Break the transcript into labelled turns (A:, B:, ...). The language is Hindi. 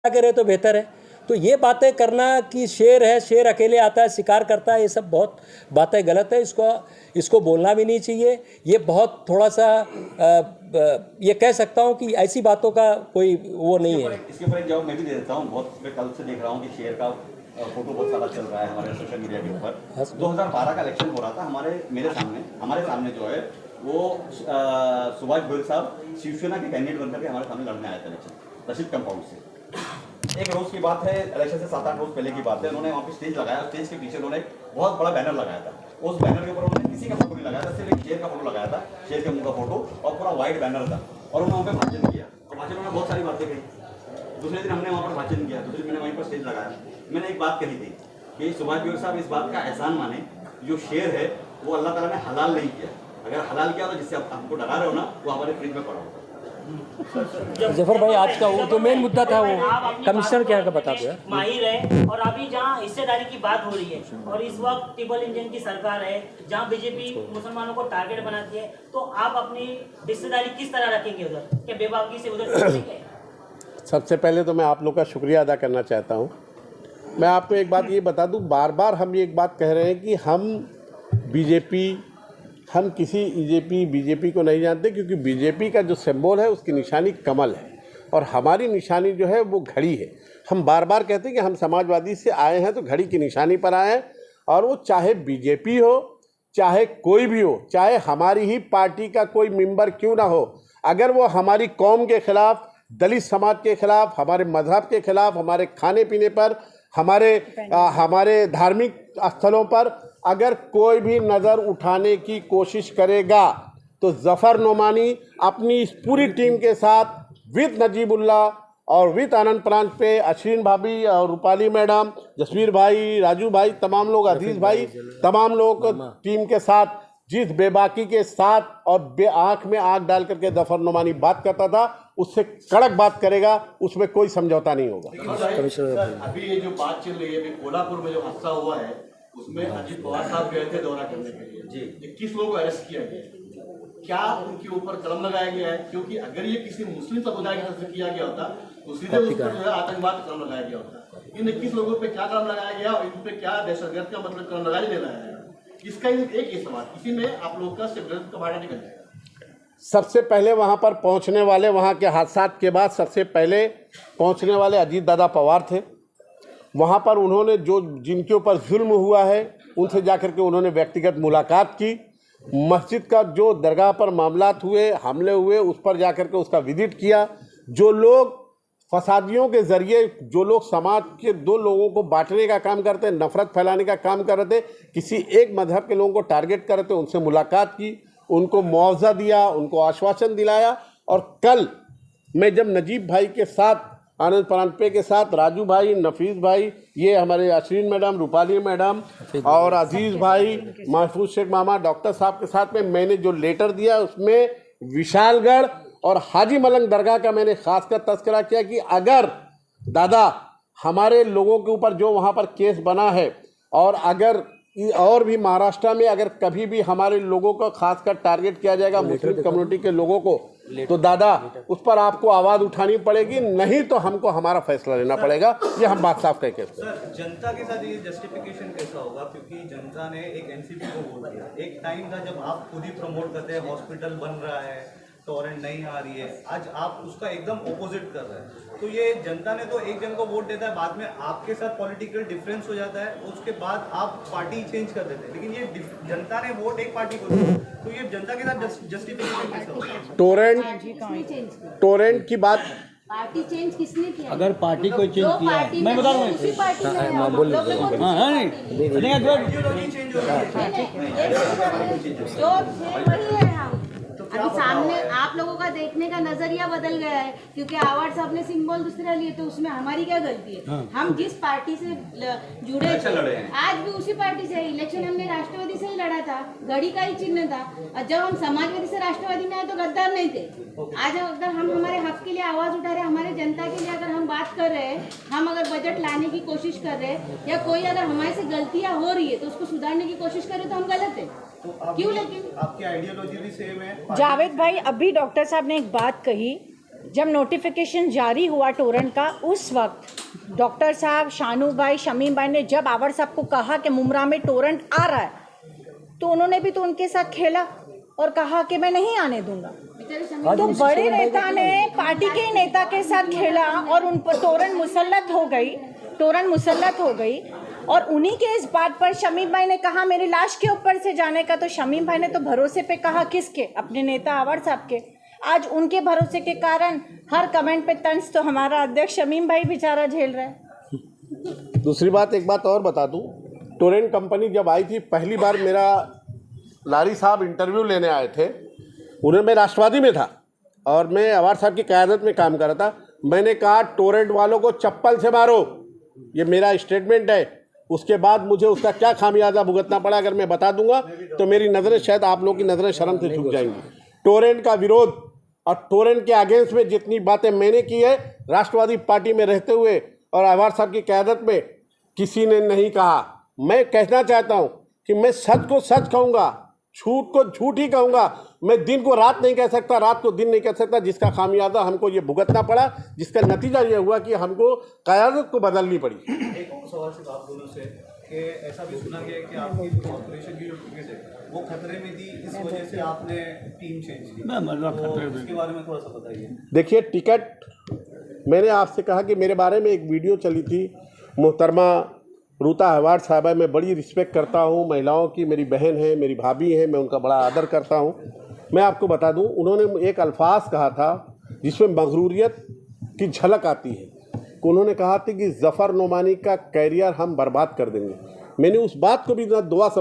A: करे तो बेहतर है। तो ये बातें करना कि शेर है, शेर अकेले आता है शिकार करता है, ये सब बहुत बातें गलत है। इसको बोलना भी नहीं चाहिए। ये बहुत थोड़ा सा ये कह सकता हूँ कि ऐसी बातों का कोई वो नहीं है।
B: इसके ऊपर एक जवाब मैं भी दे देता हूँ। बहुत मैं कल से देख रहा हूँ कि शेर का फोटो बहुत सारा चल रहा है हमारे सोशल मीडिया के ऊपर। 2012 का इलेक्शन हो रहा था हमारे सामने जो है वो सुभाष गोयल साहब शिवसेना के कैंडिडेट बनकर के हमारे सामने लड़ने आए थे इलेक्शन रशीद कंपाउंड से। एक रोज की बात है, इलेक्शन से 7-8 रोज पहले की बात है। उन्होंने वहाँ पे स्टेज लगाया, स्टेज के पीछे उन्होंने बहुत बड़ा बैनर लगाया था। उस बैनर के ऊपर उन्होंने किसी का फोटो नहीं लगाया था, सिर्फ एक शेर का फोटो लगाया था, शेर के मुंह का फोटो, और पूरा व्हाइट बैनर था। और उन्होंने वहाँ पे भाषण किया, और भाषण में बहुत सारी बातें कही। दूसरे दिन हमने वहाँ पर भाषण किया, दूसरे दिन मैंने वहीं पर स्टेज लगाया। मैंने एक बात कही थी कि सुभाष गोयल साहब इस बात का एहसान माने, जो शेर है वो अल्लाह ताला ने हलाल नहीं किया। अगर हलाल किया तो जिससे आप हमको डरा रहे हो ना, वो हमारे फ्रिज में पड़ा होता।
A: जफर भाई, आज का वो जो मेन मुद्दा था वो कमिश्नर क्या का बता दो।
C: माहिर है, और अभी जहाँ हिस्सेदारी की बात हो रही है और इस वक्त ट्रिपल इंजन की सरकार है, जहाँ बीजेपी मुसलमानों को टारगेट बनाती है, तो आप अपनी हिस्सेदारी किस तरह रखेंगे उधर? क्या बेबाकी से उधर चलेंगे?
D: सबसे पहले तो मैं आप लोग का शुक्रिया अदा करना चाहता हूँ। मैं आपको एक बात ये बता दूँ, बार बार हम ये एक बात कह रहे हैं कि हम किसी बीजेपी को नहीं जानते, क्योंकि बीजेपी का जो सिंबल है उसकी निशानी कमल है और हमारी निशानी जो है वो घड़ी है। हम बार बार कहते हैं कि हम समाजवादी से आए हैं तो घड़ी की निशानी पर आए हैं, और वो चाहे बीजेपी हो, चाहे कोई भी हो, चाहे हमारी ही पार्टी का कोई मेंबर क्यों ना हो, अगर वो हमारी कौम के खिलाफ, दलित समाज के खिलाफ, हमारे मजहब के खिलाफ, हमारे खाने पीने पर, हमारे धार्मिक स्थलों पर अगर कोई भी नज़र उठाने की कोशिश करेगा तो ज़फ़र नोमानी अपनी इस पूरी टीम के साथ विद नजीबुल्लाह और विद आनंद प्रांत पे अश्विन भाभी और रूपाली मैडम, जसवीर भाई, राजू भाई, तमाम लोग, अजीज़ भाई, तमाम लोग टीम के साथ जिस बेबाकी के साथ और आँख में आँख डाल करके ज़फ़र नोमानी बात करता था, उससे कड़क बात करेगा, उसमें कोई समझौता नहीं होगा।
E: अभी ये जो बात चल रही है, अभी कोल्हापुर में जो हादसा हुआ है उसमें अजीत पवार साहब गए थे दौरा करने के लिए जी। 21 लोगों को अरेस्ट किया गया, क्या उनके ऊपर कलम लगाया गया है? क्योंकि अगर ये किसी मुस्लिम समुदाय की तरफ से किया गया होता तो सीधे उस पर जो है आतंकवाद कलम लगाया गया होता। इन 21 लोगों पे क्या कलम लगाया गया और इन पे क्या दहशतगर्द का मतलब कलम लगा देना है? इसका एक ही सवाल, इसी में आप लोग का सिर्फ का भाड़ा निकल जाएगा।
D: सबसे पहले वहाँ पर पहुँचने वाले, वहाँ के हादसा के बाद सबसे पहले पहुँचने वाले अजीत दादा पवार थे। वहाँ पर उन्होंने जिनके ऊपर जुल्म हुआ है उनसे जाकर के उन्होंने व्यक्तिगत मुलाकात की। मस्जिद का जो दरगाह पर मामलात हुए, हमले हुए, उस पर जाकर के उसका विजिट किया। जो लोग फसादियों के ज़रिए, जो लोग समाज के दो लोगों को बांटने का काम करते, नफरत फैलाने का काम कर रहे थे, किसी एक मजहब के लोगों को टारगेट कर रहे थे, उनसे मुलाकात की, उनको मुआवजा दिया, उनको आश्वासन दिलाया। और कल मैं जब नजीब भाई के साथ, आनंद परांजपे के साथ, राजू भाई, नफीस भाई, ये हमारे अश्विन मैडम, रूपाली मैडम और अजीज़ भाई, महफूज शेख मामा, डॉक्टर साहब के साथ में मैंने जो लेटर दिया उसमें विशालगढ़ और हाजी मलंग दरगाह का मैंने खासकर तस्करा किया कि अगर दादा हमारे लोगों के ऊपर जो वहाँ पर केस बना है, और अगर और भी महाराष्ट्र में अगर कभी भी हमारे लोगों को खासकर टारगेट किया जाएगा, मुस्लिम कम्युनिटी के लोगों को, तो दादा उस पर आपको आवाज़ उठानी पड़ेगी, नहीं तो हमको हमारा फैसला लेना पड़ेगा। ये हम बात साफ कह के।
F: सर, जनता के साथ ये जस्टिफिकेशन कैसा होगा? क्योंकि जनता ने एक एनसीपी को वोट दिया। एक टाइम था जब आप खुद ही प्रमोट करते हैं, हॉस्पिटल बन रहा है, टोरेंट नहीं आ रही है, आज आप उसका एकदम ऑपोजिट कर रहे हैं। तो ये जनता ने तो एक जन को वोट देता है, बाद में आपके साथ पॉलिटिकल डिफरेंस हो जाता है, उसके बाद आप पार्टी चेंज कर देते हैं। लेकिन ये जनता ने वोट एक पार्टी को दिया, तो ये जनता के साथ जस्टिफिकेशन कैसा होगा?
D: टोरेंट की बात,
G: पार्टी चेंज किसने किया?
H: अगर पार्टी को चेंज किया, मैं बता रहा हूँ,
G: उसी पार्टी में बोल
H: हाँ नहीं
G: वही है। अभी सामने आप लोगों का देखने का नजरिया बदल गया है, क्योंकि आवाज साहब ने सिंबल दूसरा लिए, तो उसमें हमारी क्या गलती है? हम जिस पार्टी से जुड़े थे, आज भी उसी पार्टी से, इलेक्शन हमने राष्ट्रवादी से ही लड़ा था, घड़ी का ही चिन्ह था। और जब हम समाजवादी से राष्ट्रवादी में आए तो गद्दार नहीं थे। आज अगर हम हमारे हक के लिए आवाज उठा रहे हैं, हमारे जनता के लिए अगर हम बात कर रहे हैं, हम अगर बजट लाने की कोशिश कर रहे हैं, या कोई अगर हमारे से गलतियां हो रही है तो उसको सुधारने की कोशिश करें, तो हम गलत है।
F: तो क्यों? लेकिन आपकी आइडियोलॉजी भी सेम है।
I: जावेद भाई, अभी डॉक्टर साहब ने एक बात कही जब नोटिफिकेशन जारी हुआ टोरेंट का, उस वक्त डॉक्टर साहब, शानू भाई, शमीम भाई ने जब आवर साहब को कहा कि मुमरा में टोरेंट आ रहा है, तो उन्होंने भी तो उनके साथ खेला और कहा कि मैं नहीं आने दूंगा। तो बड़े नेता ने पार्टी के नेता के साथ खेला और उन पर टोरेंट मुसल्लत हो गई और उन्हीं के इस बात पर शमीम भाई ने कहा मेरी लाश के ऊपर से जाने का, तो शमीम भाई ने तो भरोसे पे कहा किसके? अपने नेता आवर साहब के। आज उनके भरोसे के कारण हर कमेंट पे तंज तो हमारा अध्यक्ष शमीम भाई बेचारा झेल रहा है।
D: दूसरी बात, एक बात और बता दूं, टोरेंट कंपनी जब आई थी पहली बार, मेरा लारी साहब इंटरव्यू लेने आए थे, उन्हें मैं राष्ट्रवादी में था और मैं आवार साहब की क़यादत में काम कर रहा था। मैंने कहा टोरेंट वालों को चप्पल से मारो, ये मेरा स्टेटमेंट है। उसके बाद मुझे उसका क्या खामियाजा भुगतना पड़ा अगर मैं बता दूंगा तो मेरी नज़रें, शायद आप लोगों की नज़रें शर्म से झुक जाएंगी। टोरेंट का विरोध और टोरेंट के अगेंस्ट में जितनी बातें मैंने की है राष्ट्रवादी पार्टी में रहते हुए और आवार साहब की क़यादत में, किसी ने नहीं कहा। मैं कहना चाहता हूँ कि मैं सच को सच कहूँगा, झूठ को झूठ ही कहूँगा। मैं दिन को रात नहीं कह सकता, रात को दिन नहीं कह सकता, जिसका खामियाजा हमको ये भुगतना पड़ा, जिसका नतीजा ये हुआ कि हमको क़यादत को बदलनी पड़ी।
F: एक और सवाल सिर्फ आप दोनों से कि ऐसा भी सुना गया है कि आपकी कॉर्पोरेशन की जो टिकट है वो खतरे में थी, इस वजह से आपने टीम चेंज की, तो उसके बारे में थोड़ा सा बताइए।
D: देखिए, टिकट मैंने आपसे कहा कि मेरे बारे में एक वीडियो चली थी, मोहतरमा रूता हवाड़ साहबा, मैं बड़ी रिस्पेक्ट करता हूँ महिलाओं की, मेरी बहन है, मेरी भाभी है, मैं उनका बड़ा आदर करता हूँ। मैं आपको बता दूँ, उन्होंने एक अल्फाज कहा था जिसमें मगरूरियत की झलक आती है। उन्होंने कहा था कि ज़फ़र नोमानी का कैरियर हम बर्बाद कर देंगे। मैंने उस बात को भी दुआ समझ